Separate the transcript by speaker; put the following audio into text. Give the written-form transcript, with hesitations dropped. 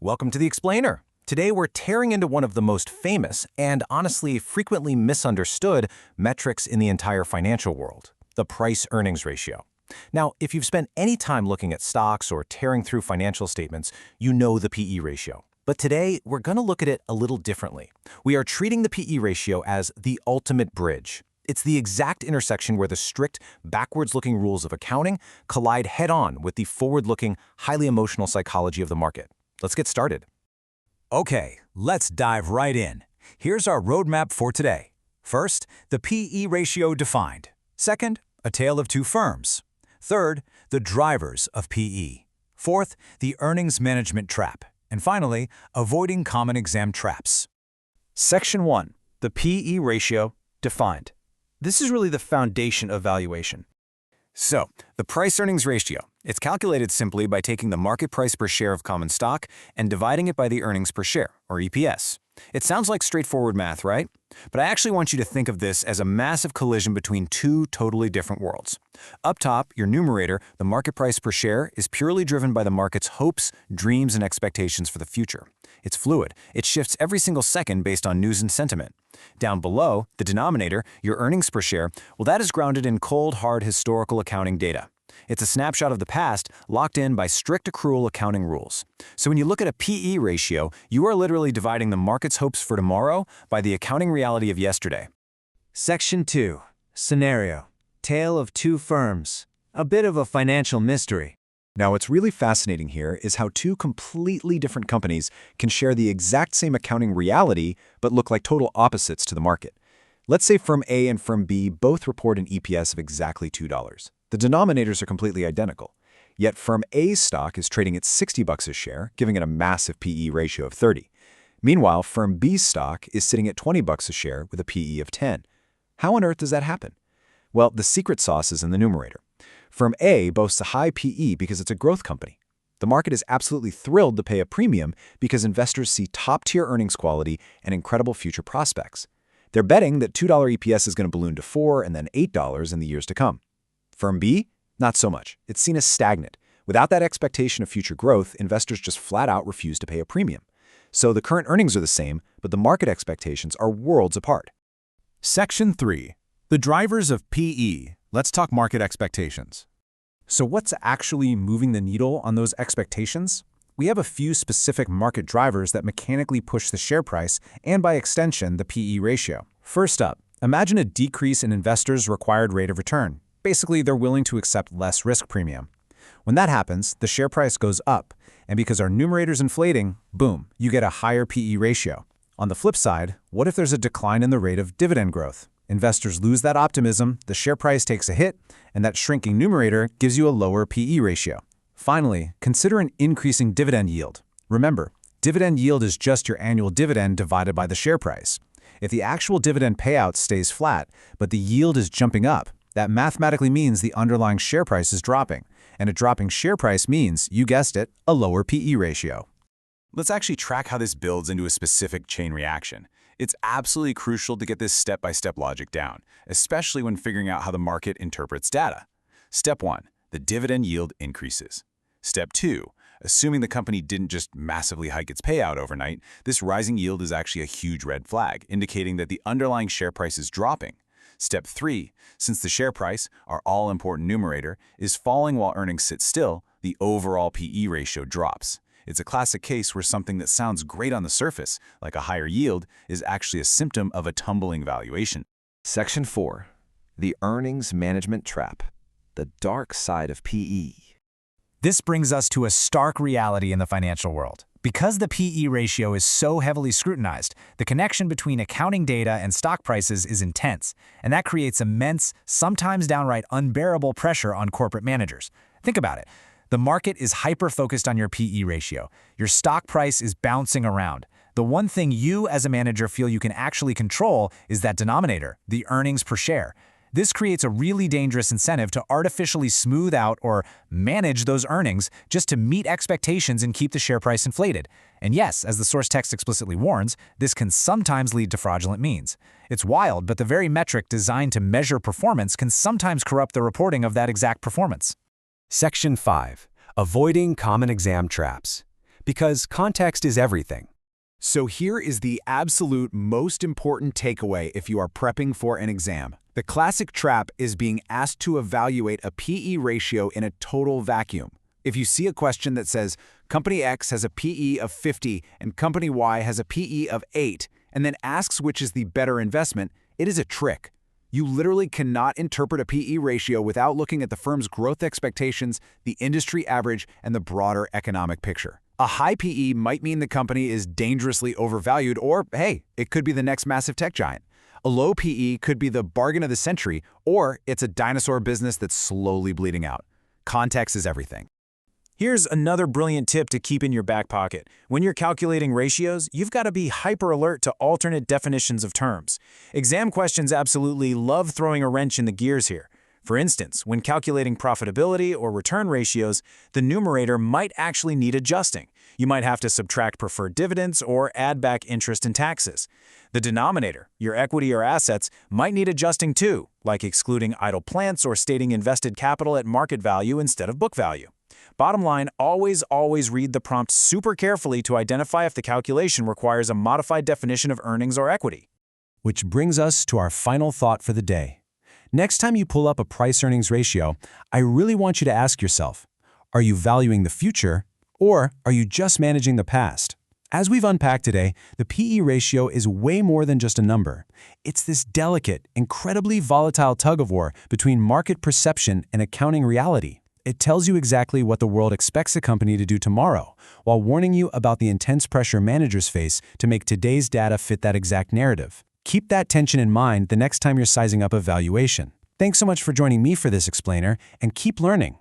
Speaker 1: Welcome to The Explainer. Today we're tearing into one of the most famous and honestly frequently misunderstood metrics in the entire financial world, the price-earnings ratio. Now, if you've spent any time looking at stocks or tearing through financial statements, you know the PE ratio. But today, we're going to look at it a little differently. We are treating the PE ratio as the ultimate bridge. It's the exact intersection where the strict, backwards-looking rules of accounting collide head-on with the forward-looking, highly emotional psychology of the market. Let's get started.
Speaker 2: Okay, let's dive right in. Here's our roadmap for today. First, the PE ratio defined. Second, a tale of two firms. Third, the drivers of PE. Fourth, the earnings management trap. And finally, avoiding common exam traps.
Speaker 3: Section 1. The PE ratio defined. This is really the foundation of valuation.
Speaker 2: So, the price-earnings ratio. It's calculated simply by taking the market price per share of common stock and dividing it by the earnings per share, or EPS. It sounds like straightforward math, right? But I actually want you to think of this as a massive collision between two totally different worlds. Up top, your numerator, the market price per share, is purely driven by the market's hopes, dreams, and expectations for the future. It's fluid. It shifts every single second based on news and sentiment. Down below, the denominator, your earnings per share, well, that is grounded in cold, hard historical accounting data. It's a snapshot of the past, locked in by strict accrual accounting rules. So when you look at a PE ratio, you are literally dividing the market's hopes for tomorrow by the accounting reality of yesterday.
Speaker 3: Section 2. Scenario. Tale of two firms. A bit of a financial mystery.
Speaker 4: Now, what's really fascinating here is how two completely different companies can share the exact same accounting reality but look like total opposites to the market. Let's say firm A and firm B both report an EPS of exactly $2. The denominators are completely identical. Yet firm A's stock is trading at $60 a share, giving it a massive PE ratio of 30. Meanwhile, firm B's stock is sitting at $20 a share with a PE of 10. How on earth does that happen? Well, the secret sauce is in the numerator. Firm A boasts a high PE because it's a growth company. The market is absolutely thrilled to pay a premium because investors see top-tier earnings quality and incredible future prospects. They're betting that $2 EPS is going to balloon to $4 and then $8 in the years to come. Firm B? Not so much. It's seen as stagnant. Without that expectation of future growth, investors just flat out refuse to pay a premium. So the current earnings are the same, but the market expectations are worlds apart.
Speaker 1: Section 3. The drivers of PE. Let's talk market expectations. So what's actually moving the needle on those expectations? We have a few specific market drivers that mechanically push the share price and, by extension, the PE ratio. First up, imagine a decrease in investors' required rate of return. Basically, they're willing to accept less risk premium. When that happens, the share price goes up, and because our numerator's inflating, boom, you get a higher PE ratio. On the flip side, what if there's a decline in the rate of dividend growth? Investors lose that optimism, the share price takes a hit, and that shrinking numerator gives you a lower PE ratio. Finally, consider an increasing dividend yield. Remember, dividend yield is just your annual dividend divided by the share price. If the actual dividend payout stays flat, but the yield is jumping up, that mathematically means the underlying share price is dropping, and a dropping share price means, you guessed it, a lower PE ratio.
Speaker 2: Let's actually track how this builds into a specific chain reaction. It's absolutely crucial to get this step-by-step logic down, especially when figuring out how the market interprets data. Step 1. The dividend yield increases. Step 2. Assuming the company didn't just massively hike its payout overnight, this rising yield is actually a huge red flag, indicating that the underlying share price is dropping. Step 3. Since the share price, our all-important numerator, is falling while earnings sit still, the overall PE ratio drops. It's a classic case where something that sounds great on the surface, like a higher yield, is actually a symptom of a tumbling valuation.
Speaker 4: Section 4. The earnings management trap. The dark side of PE.
Speaker 2: This brings us to a stark reality in the financial world. Because the PE ratio is so heavily scrutinized, the connection between accounting data and stock prices is intense, and that creates immense, sometimes downright unbearable pressure on corporate managers. Think about it. The market is hyper-focused on your PE ratio. Your stock price is bouncing around. The one thing you as a manager feel you can actually control is that denominator, the earnings per share. This creates a really dangerous incentive to artificially smooth out or manage those earnings just to meet expectations and keep the share price inflated. And yes, as the source text explicitly warns, this can sometimes lead to fraudulent means. It's wild, but the very metric designed to measure performance can sometimes corrupt the reporting of that exact performance.
Speaker 5: Section 5. Avoiding common exam traps.
Speaker 2: because context is everything.
Speaker 4: So here is the absolute most important takeaway if you are prepping for an exam. The classic trap is being asked to evaluate a PE ratio in a total vacuum. If you see a question that says, Company X has a PE of 50 and Company Y has a PE of 8, and then asks which is the better investment, it is a trick. You literally cannot interpret a PE ratio without looking at the firm's growth expectations, the industry average, and the broader economic picture. A high PE might mean the company is dangerously overvalued, or, hey, it could be the next massive tech giant. A low PE could be the bargain of the century, or it's a dinosaur business that's slowly bleeding out. Context is everything.
Speaker 1: Here's another brilliant tip to keep in your back pocket. When you're calculating ratios, you've got to be hyper alert to alternate definitions of terms. Exam questions absolutely love throwing a wrench in the gears here. For instance, when calculating profitability or return ratios, the numerator might actually need adjusting. You might have to subtract preferred dividends or add back interest and taxes. The denominator, your equity or assets, might need adjusting too, like excluding idle plants or stating invested capital at market value instead of book value. Bottom line, always read the prompt super carefully to identify if the calculation requires a modified definition of earnings or equity.
Speaker 2: Which brings us to our final thought for the day. Next time you pull up a price-earnings ratio, I really want you to ask yourself, are you valuing the future, or are you just managing the past? As we've unpacked today, the PE ratio is way more than just a number. It's this delicate, incredibly volatile tug-of-war between market perception and accounting reality. It tells you exactly what the world expects a company to do tomorrow, while warning you about the intense pressure managers face to make today's data fit that exact narrative. Keep that tension in mind the next time you're sizing up a valuation. Thanks so much for joining me for this explainer, and keep learning.